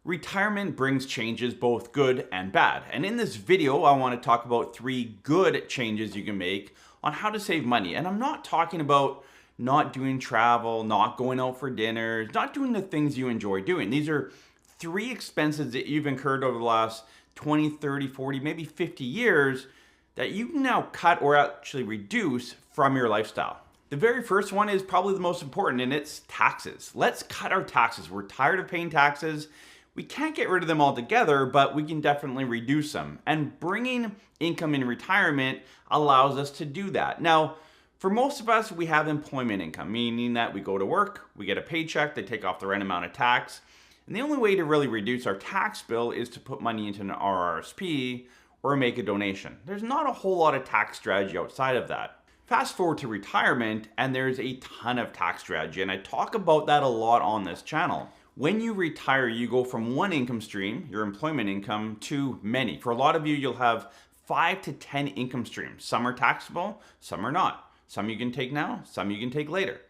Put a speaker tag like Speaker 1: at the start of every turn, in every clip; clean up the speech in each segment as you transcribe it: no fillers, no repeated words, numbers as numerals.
Speaker 1: Retirement brings changes, both good and bad. And in this video, I want to talk about 3 good changes you can make on how to save money. And I'm not talking about not doing travel, not going out for dinners, not doing the things you enjoy doing. These are 3 expenses that you've incurred over the last 20, 30, 40, maybe 50 years that you can now cut or actually reduce from your lifestyle. The very first one is probably the most important, and it's taxes. Let's cut our taxes. We're tired of paying taxes. We can't get rid of them altogether, but we can definitely reduce them. And bringing income in retirement allows us to do that. Now, for most of us, we have employment income, meaning that we go to work, we get a paycheck, they take off the right amount of tax. And the only way to really reduce our tax bill is to put money into an RRSP or make a donation. There's not a whole lot of tax strategy outside of that. Fast forward to retirement, and there's a ton of tax strategy, and I talk about that a lot on this channel. When you retire, you go from one income stream, your employment income, to many. For a lot of you, you'll have 5 to 10 income streams. Some are taxable, some are not. Some you can take now, some you can take later.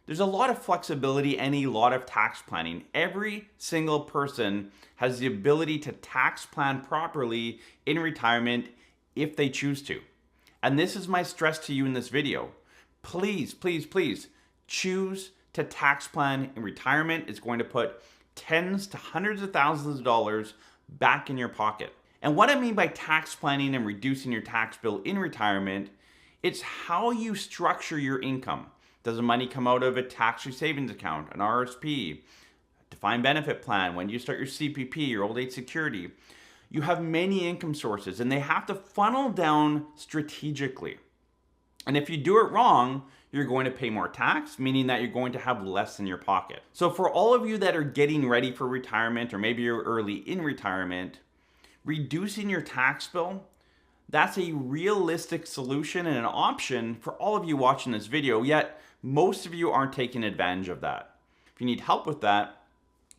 Speaker 1: There's a lot of flexibility and a lot of tax planning. Every single person has the ability to tax plan properly in retirement if they choose to. And this is my stress to you in this video. Please, please, please choose to tax plan in retirement. It's going to put tens to hundreds of thousands of dollars back in your pocket. And what I mean by tax planning and reducing your tax bill in retirement, it's how you structure your income. Does the money come out of a tax-free savings account, an RSP, defined benefit plan, when you start your CPP, your old age security? You have many income sources and they have to funnel down strategically. And if you do it wrong, you're going to pay more tax, meaning that you're going to have less in your pocket. So for all of you that are getting ready for retirement, or maybe you're early in retirement, reducing your tax bill, that's a realistic solution and an option for all of you watching this video, yet most of you aren't taking advantage of that. If you need help with that,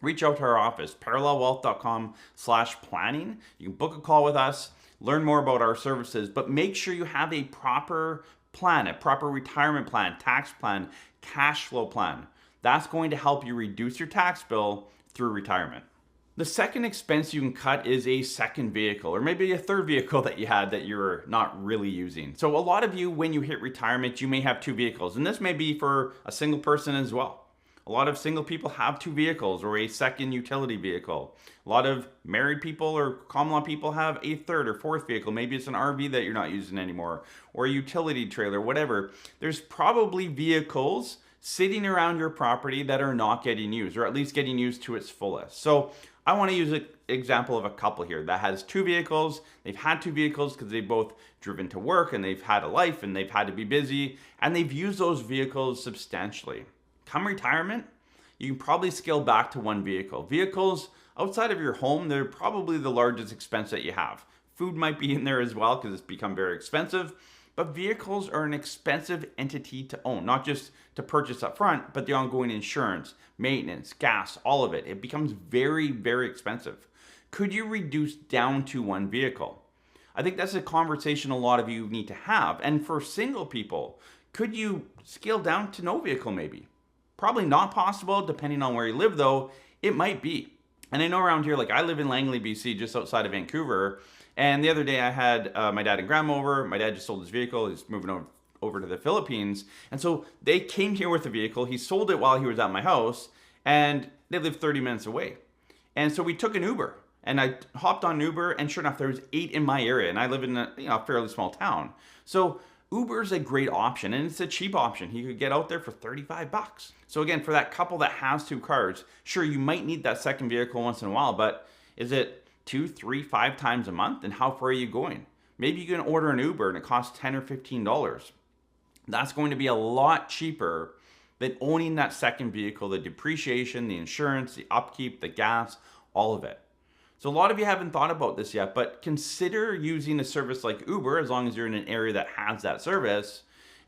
Speaker 1: reach out to our office, parallelwealth.com/planning. You can book a call with us, learn more about our services, but make sure you have a proper plan, a proper retirement plan, tax plan, cash flow plan. That's going to help you reduce your tax bill through retirement. The second expense you can cut is a second vehicle, or maybe a third vehicle that you had that you're not really using. So a lot of you, when you hit retirement, you may have 2 vehicles, and this may be for a single person as well. A lot of single people have 2 vehicles or a second utility vehicle. A lot of married people or common law people have a third or fourth vehicle. Maybe it's an RV that you're not using anymore, or a utility trailer, whatever. There's probably vehicles sitting around your property that are not getting used, or at least getting used to its fullest. So I want to use an example of a couple here that has 2 vehicles. They've had 2 vehicles because they've both driven to work and they've had a life and they've had to be busy, and they've used those vehicles substantially. Come retirement, you can probably scale back to 1 vehicle. Vehicles outside of your home, they're probably the largest expense that you have. Food might be in there as well because it's become very expensive, but vehicles are an expensive entity to own, not just to purchase up front, but the ongoing insurance, maintenance, gas, all of it. It becomes very, very expensive. Could you reduce down to 1 vehicle? I think that's a conversation a lot of you need to have. And for single people, could you scale down to no vehicle maybe? Probably not possible, depending on where you live though, it might be. And I know around here, like I live in Langley, BC, just outside of Vancouver. And the other day I had my dad and grandma over. My dad just sold his vehicle. He's moving over to the Philippines. And so they came here with the vehicle. He sold it while he was at my house, and they live 30 minutes away. And so we took an Uber, and I hopped on Uber, and sure enough, there was 8 in my area. And I live in a fairly small town. So Uber is a great option, and it's a cheap option. He could get out there for 35 bucks. So again, for that couple that has 2 cars, sure, you might need that second vehicle once in a while, but is it 2, 3, 5 times a month? And how far are you going? Maybe you can order an Uber and it costs $10 or $15. That's going to be a lot cheaper than owning that second vehicle, the depreciation, the insurance, the upkeep, the gas, all of it. So a lot of you haven't thought about this yet, but consider using a service like Uber, as long as you're in an area that has that service,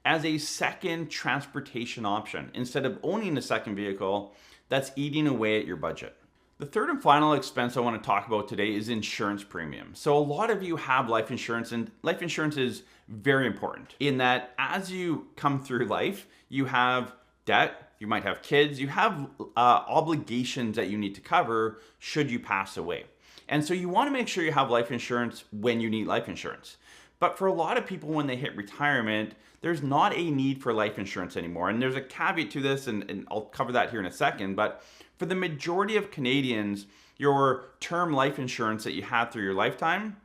Speaker 1: as a second transportation option instead of owning a second vehicle that's eating away at your budget. The third and final expense I want to talk about today is insurance premium. So a lot of you have life insurance, and life insurance is very important in that as you come through life, you have debt, you might have kids, you have obligations that you need to cover should you pass away. And so you want to make sure you have life insurance when you need life insurance. But for a lot of people, when they hit retirement, there's not a need for life insurance anymore. And there's a caveat to this, and I'll cover that here in a second. But for the majority of Canadians, your term life insurance that you had through your lifetime,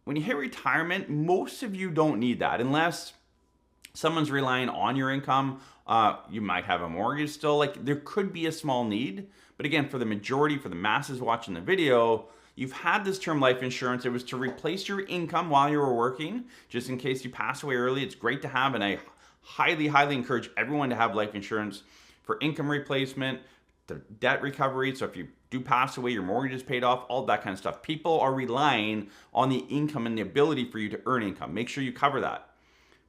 Speaker 1: when you hit retirement, most of you don't need that unless someone's relying on your income. You might have a mortgage still. Like, there could be a small need. But again, for the majority, for the masses watching the video, you've had this term life insurance. It was to replace your income while you were working, just in case you pass away early. It's great to have, and I highly, highly encourage everyone to have life insurance for income replacement, the debt recovery. So if you do pass away, your mortgage is paid off, all that kind of stuff. People are relying on the income and the ability for you to earn income. Make sure you cover that.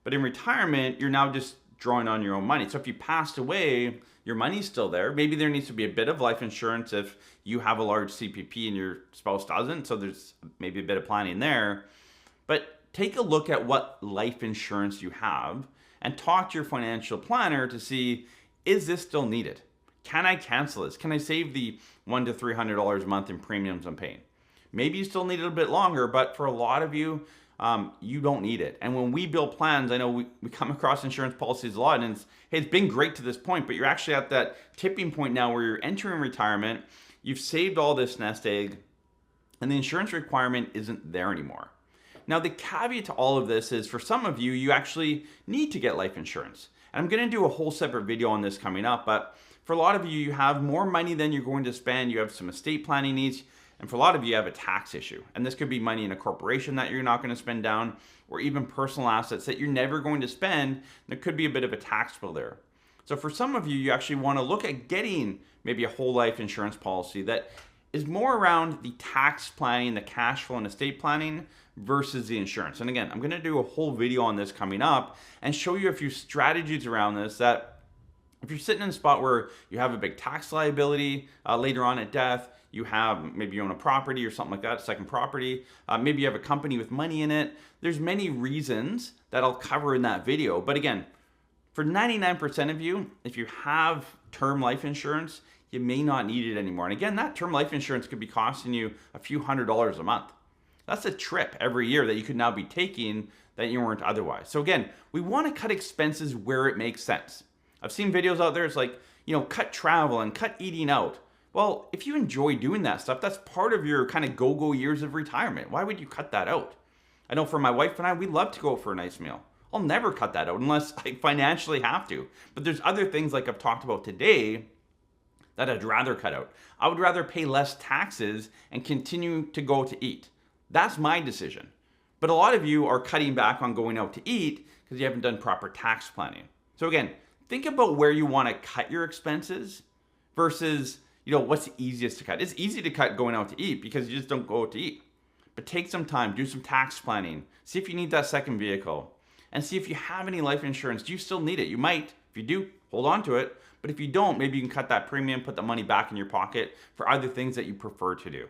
Speaker 1: But in retirement, you're now just drawing on your own money. So if you passed away, your money's still there. Maybe there needs to be a bit of life insurance if you have a large CPP and your spouse doesn't. So there's maybe a bit of planning there. But take a look at what life insurance you have and talk to your financial planner to see, is this still needed? Can I cancel this? Can I save the $100 to $300 a month in premiums I'm paying? Maybe you still need it a bit longer, but for a lot of you, you don't need it. And when we build plans, I know we come across insurance policies a lot, and it's been great to this point, but you're actually at that tipping point now where you're entering retirement, you've saved all this nest egg, and the insurance requirement isn't there anymore. Now, the caveat to all of this is for some of you, you actually need to get life insurance. And I'm going to do a whole separate video on this coming up, but for a lot of you, you have more money than you're going to spend. You have some estate planning needs. And for a lot of you, you have a tax issue. And this could be money in a corporation that you're not going to spend down, or even personal assets that you're never going to spend. There could be a bit of a tax bill there. So for some of you, you actually want to look at getting maybe a whole life insurance policy that is more around the tax planning, the cash flow and estate planning versus the insurance. And again, I'm going to do a whole video on this coming up and show you a few strategies around this that if you're sitting in a spot where you have a big tax liability later on at death, maybe you own a property or something like that, second property, maybe you have a company with money in it. There's many reasons that I'll cover in that video. But again, for 99% of you, if you have term life insurance, you may not need it anymore. And again, that term life insurance could be costing you a few $100s a month. That's a trip every year that you could now be taking that you weren't otherwise. So again, we want to cut expenses where it makes sense. I've seen videos out there, it's like, cut travel and cut eating out. Well, if you enjoy doing that stuff, that's part of your kind of go-go years of retirement. Why would you cut that out? I know for my wife and I, we love to go for a nice meal. I'll never cut that out unless I financially have to. But there's other things like I've talked about today that I'd rather cut out. I would rather pay less taxes and continue to go to eat. That's my decision. But a lot of you are cutting back on going out to eat because you haven't done proper tax planning. So again, think about where you want to cut your expenses versus, what's the easiest to cut. It's easy to cut going out to eat because you just don't go out to eat. But take some time, do some tax planning, see if you need that second vehicle, and see if you have any life insurance. Do you still need it? You might. If you do, hold on to it. But if you don't, maybe you can cut that premium, put the money back in your pocket for other things that you prefer to do.